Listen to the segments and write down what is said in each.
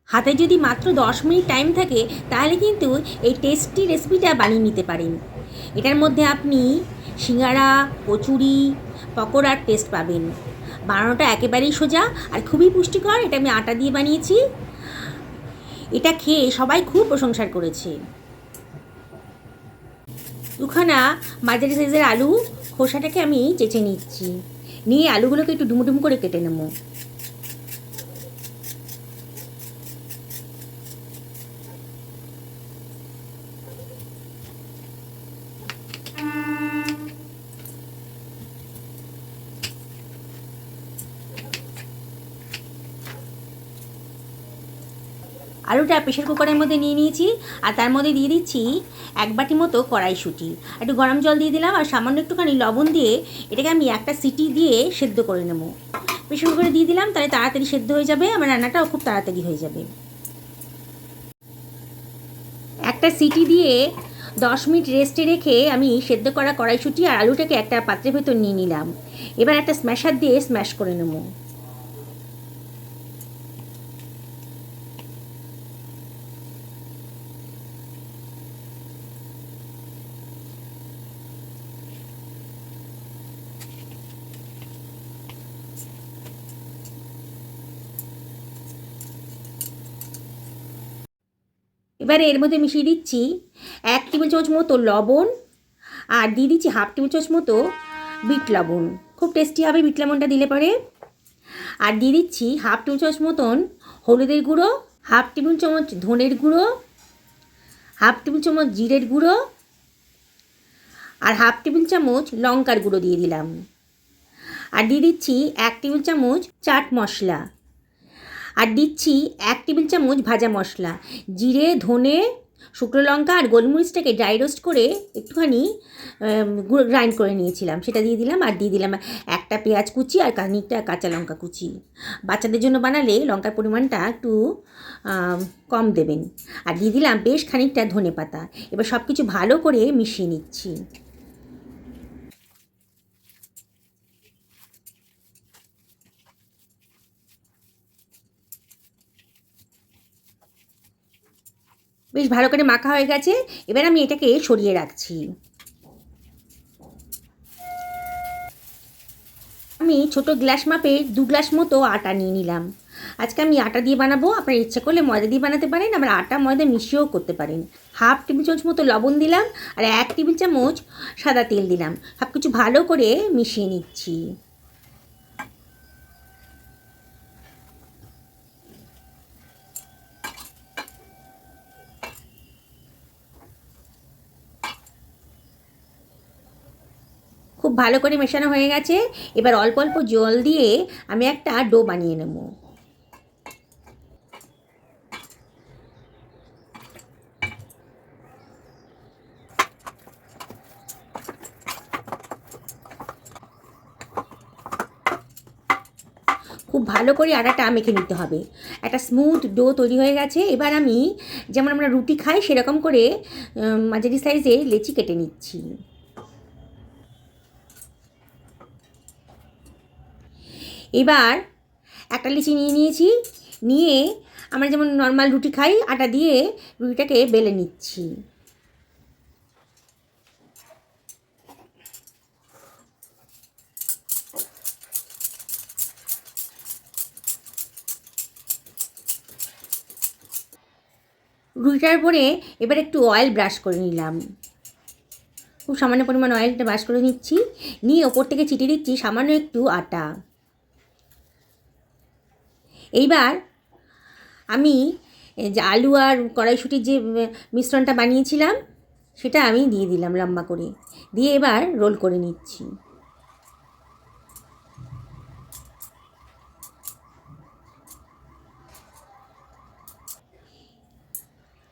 হাতে যদি মাত্র 10 মিনিট টাইম থাকে তাহলে কিন্তু এই টেস্টি রেসিপিটা বানিয়ে নিতে পারেন। এটার মধ্যে আপনি সিঙ্গারা, কচুরি, পকোড়ার টেস্ট পাবেন। বানানোটা একেবারেই সোজা আর খুবই পুষ্টিকর। এটা আমি আটা দিয়ে বানিয়েছি। এটা খেয়ে সবাই খুব প্রশংসা করেছে। দুখানা মাঝারি সাইজের আলু, খোসাটাকে আমি চেঁচে নিচ্ছি। নিয়ে আলুগুলোকে একটু ডুমো ডুমো করে কেটে নেবো। আলুটা প্রেশার কুকারের মধ্যে নিয়ে নিয়েছি আর তার মধ্যে দিয়ে দিচ্ছি 1 বাটি মতো কড়াইশুঁটি। একটু গরম জল দিয়ে দিলাম আর সামান্য একটুখানি লবণ দিয়ে এটাকে আমি একটা সিটি দিয়ে সেদ্ধ করে নেব। প্রেশার কুকারে দিয়ে দিলাম, তাহলে তাড়াতাড়ি সেদ্ধ হয়ে যাবে, আমার রান্নাটাও খুব তাড়াতাড়ি হয়ে যাবে। একটা সিটি দিয়ে 10 মিনিট রেস্টে রেখে আমি সেদ্ধ করা কড়াইশুঁটি আর আলুটাকে একটা পাত্রের ভেতর নিয়ে নিলাম। এবার একটা স্ম্যাশার দিয়ে স্ম্যাশ করে নেব। এবারে এর মধ্যে মিশিয়ে দিচ্ছি 1 টেবিল চামচ মতো লবণ আর দিয়ে দিচ্ছি 1/2 টেবিল চামচ মতো বিট লবণ। খুব টেস্টি হবে বিট লবণটা দিলে পরে। আর দিয়ে দিচ্ছি 1/2 টেবিল চামচ মতন হলুদের গুঁড়ো, 1/2 টেবিল চামচ ধনের গুঁড়ো, 1/2 টেবিল চামচ জিরের গুঁড়ো আর 1/2 টেবিল চামচ লঙ্কার গুঁড়ো দিয়ে দিলাম। আর দিয়ে দিচ্ছি 1 টেবিল চামচ চাট মশলা আর দিচ্ছি 1 টেবিল চামচ ভাজা মশলা। জিরে, ধনে, শুকনো লঙ্কা আর গোলমরিচটাকে ড্রাই রোস্ট করে একটুখানি গ্রাইন্ড করে নিয়েছিলাম, সেটা দিয়ে দিলাম। আর দিয়ে দিলাম একটা পেঁয়াজ কুচি আর খানিকটা কাঁচা লঙ্কা কুচি। বাচ্চাদের জন্য বানালে লঙ্কার পরিমাণটা একটু কম দেবেন। আর দিয়ে দিলাম বেশ খানিকটা ধনে পাতা। এবার সব কিছু ভালো করে মিশিয়ে নিচ্ছি। বেশ ভালো করে মাখা হয়ে গেছে। এবার আমি এটাকে সরিয়ে রাখছি। আমি ছোট গ্লাস মাপে 2 গ্লাস মতো আটা নিয়ে নিলাম। আজকে আমি আটা দিয়ে বানাবো, আপনার ইচ্ছা করলে ময়দা দিয়ে বানাতে পারেন, আবার আটা ময়দা মিশিয়েও করতে পারেন। 1/2 টেবিল চামচ মতো লবণ দিলাম আর 1 টেবিল চামচ সাদা তেল দিলাম। সব কিছু ভালো করে মিশিয়ে নিচ্ছি। খুব ভালো করে মেশানো হয়ে গেছে। এবার অল্প অল্প জল দিয়ে আমি একটা ডো বানিয়ে নেব। খুব ভালো করে আটাটা মেখে নিতে হবে। একটা স্মুথ ডো তৈরি হয়ে গেছে। এবার আমি যেমন আমরা রুটি খাই সেরকম করে মাঝারি সাইজে লেচি কেটে নিচ্ছি। এবার একটা লিচি নিয়ে নিয়েছি, নিয়ে আমরা যেমন নর্মাল রুটি খাই আটা দিয়ে রুটিটাকে বেলে নিচ্ছি। রুটিটার উপরে এবার একটু অয়েল ব্রাশ করে নিলাম। খুব সামান্য পরিমাণ অয়েলটা ব্রাশ করে নিচ্ছি, নিয়ে ওপর থেকে ছিটিয়ে দিচ্ছি সামান্য একটু আটা। এইবার আমি যে আলু আর কড়াইশুঁটির যে মিশ্রণটা বানিয়েছিলাম সেটা আমি দিয়ে দিলাম লম্বা করে, দিয়ে এবার রোল করে নিচ্ছি।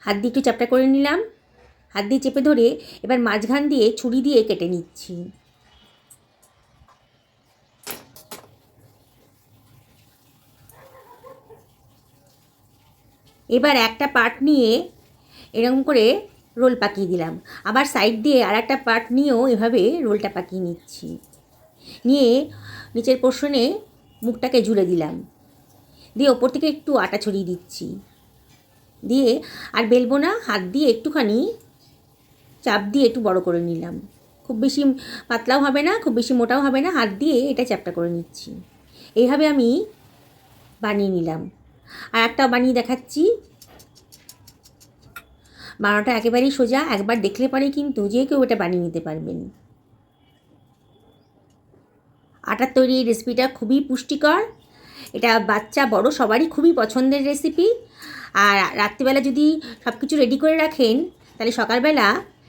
হাত দিয়ে একটু চ্যাপটা করে নিলাম, হাত দিয়ে চেপে ধরে এবার মাঝখান দিয়ে ছুরি দিয়ে কেটে নিচ্ছি। এবার একটা পার্ট নিয়ে এরকম করে রোল পাকিয়ে দিলাম, আবার সাইড দিয়ে আর একটা পার্ট নিয়েও এভাবে রোলটা পাকিয়ে নিচ্ছি। নিয়ে নিচের পোর্শনে মুখটাকে ঝুলে দিলাম, দিয়ে ওপর থেকে একটু আটা ছড়িয়ে দিচ্ছি। দিয়ে আর বেলবো না, হাত দিয়ে একটুখানি চাপ দিয়ে একটু বড় করে নিলাম। খুব বেশি পাতলাও হবে না, খুব বেশি মোটাও হবে না, হাত দিয়ে এটা চ্যাপটা করে নিচ্ছি। এইভাবে আমি বানিয়ে নিলাম। আর একটা বানিয়ে দেখাচ্ছি। বানানোটা একেবারেই সোজা, একবার দেখলে পরেই কিন্তু যে কেউ এটা বানিয়ে নিতে পারবেন। আটার তৈরি এই রেসিপিটা খুবই পুষ্টিকর, এটা বাচ্চা বড় সবারই খুবই পছন্দের রেসিপি। আর রাত্রিবেলা যদি সব কিছু রেডি করে রাখেন, তাহলে সকালবেলা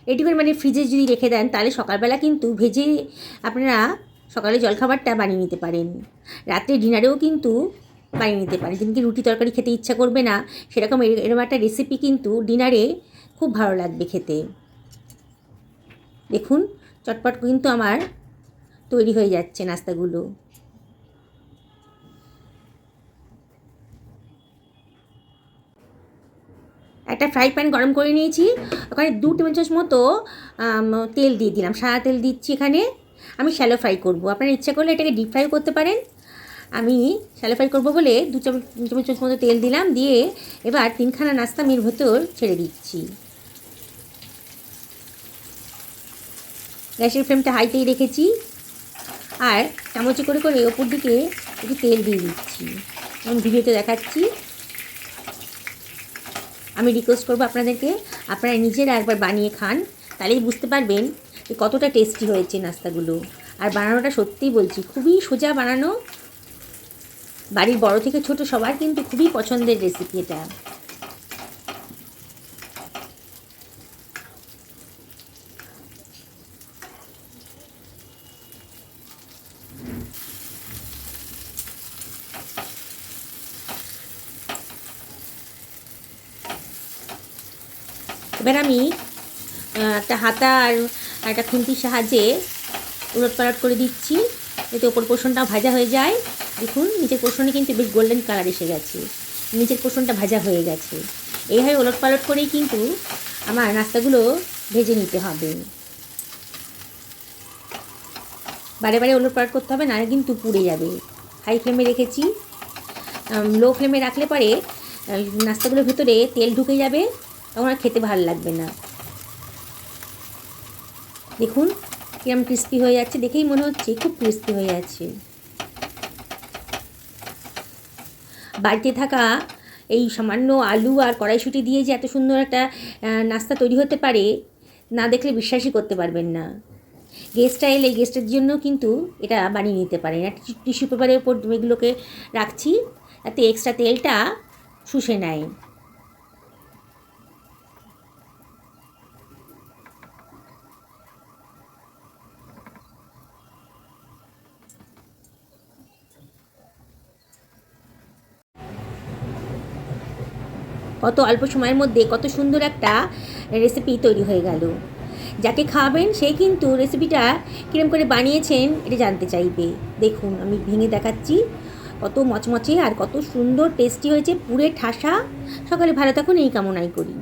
রেডি করে মানে ফ্রিজে যদি রেখে দেন, তাহলে সকালবেলা কিন্তু ভেজে আপনারা সকালে জলখাবারটা বানিয়ে নিতে পারেন। রাত্রে ডিনারেও কিন্তু বানিয়ে নিতে পারেন। যেদিনকে রুটি তরকারি খেতে ইচ্ছা করবে না, সেরকম এরকম একটা রেসিপি কিন্তু ডিনারে খুব ভালো লাগবে খেতে। দেখুন চটপট কিন্তু আমার তৈরি হয়ে যাচ্ছে নাস্তাগুলো। একটা ফ্রাই প্যান গরম করে নিয়েছি, ওখানে 2 টেবিল চামচ মতো তেল দিয়ে দিলাম। সাদা তেল দিচ্ছি এখানে। আমি শ্যালো ফ্রাই করব, আপনারা ইচ্ছা করলে এটাকে ডিপ ফ্রাই করতে পারেন। আমি শ্যালো ফ্রাই করবো বলে 2 টেবিল চামচ মতো তেল দিলাম। দিয়ে এবার 3খানা নাস্তা আমি এর ভেতর ছেড়ে দিচ্ছি। গ্যাসের ফ্লেমটা হাইতেই রেখেছি, আর চামচে করে করে ওপর দিকে একটু তেল দিয়ে দিচ্ছি। আমি ভিডিওতে দেখাচ্ছি। আমি রিকোয়েস্ট করবো আপনাদেরকে, আপনারা নিজেরা একবার বানিয়ে খান, তাহলেই বুঝতে পারবেন যে কতটা টেস্টি হয়েছে নাস্তাগুলো। আর বানানোটা সত্যিই বলছি খুবই সোজা বানানো, বাড়ির বড় থেকে ছোট সবার কিন্তু খুবই পছন্দের রেসিপি এটা। এবার আমি একটা হাতা আর একটা খুন্তির সাহায্যে উলটপালট করে দিচ্ছি, যাতে ওপর পোর্শনটাও ভাজা হয়ে যায়। দেখুন নিচের পোর্শনে কিন্তু বেশ গোল্ডেন কালার এসে গেছে, নিচের পোর্শনটা ভাজা হয়ে গেছে। এইভাবে উলটপালট করেই কিন্তু আমার নাস্তাগুলো ভেজে নিতে হবে। বারে বারে উলটপালট করতে হবে, না কিন্তু পুড়ে যাবে। হাই ফ্লেমে রেখেছি, লো ফ্লেমে রাখলে পরে নাস্তাগুলোর ভেতরে তেল ঢুকে যাবে, তখন আর খেতে ভালো লাগবে না। দেখুন কিরম ক্রিস্পি হয়ে যাচ্ছে, দেখেই মনে হচ্ছে খুব ক্রিস্পি হয়ে যাচ্ছে। বাড়িতে থাকা এই সামান্য আলু আর কড়াইশুঁটি দিয়ে যে এত সুন্দর একটা নাস্তা তৈরি হতে পারে, না দেখলে বিশ্বাসই করতে পারবেন না। গেস্টটা এলে গেস্টের জন্য কিন্তু এটা বানিয়ে নিতে পারেন। একটা টিস্যু পেপারের উপর এগুলোকে রাখছি, যাতে এক্সট্রা তেলটা শুষে নেয়। কত অল্প সময়ের মধ্যে কত সুন্দর একটা রেসিপি তৈরি হয়ে গেল। যাকে খাওয়াবেন সেই কিন্তু রেসিপিটা কীরকম করে বানিয়েছেন এটা জানতে চাইবে। দেখুন আমি ভেঙে দেখাচ্ছি, কত মচমচে আর কত সুন্দর টেস্টি হয়েছে, পুরে ঠাসা। সকালে ভালো থাকুন এই কামনাই করি।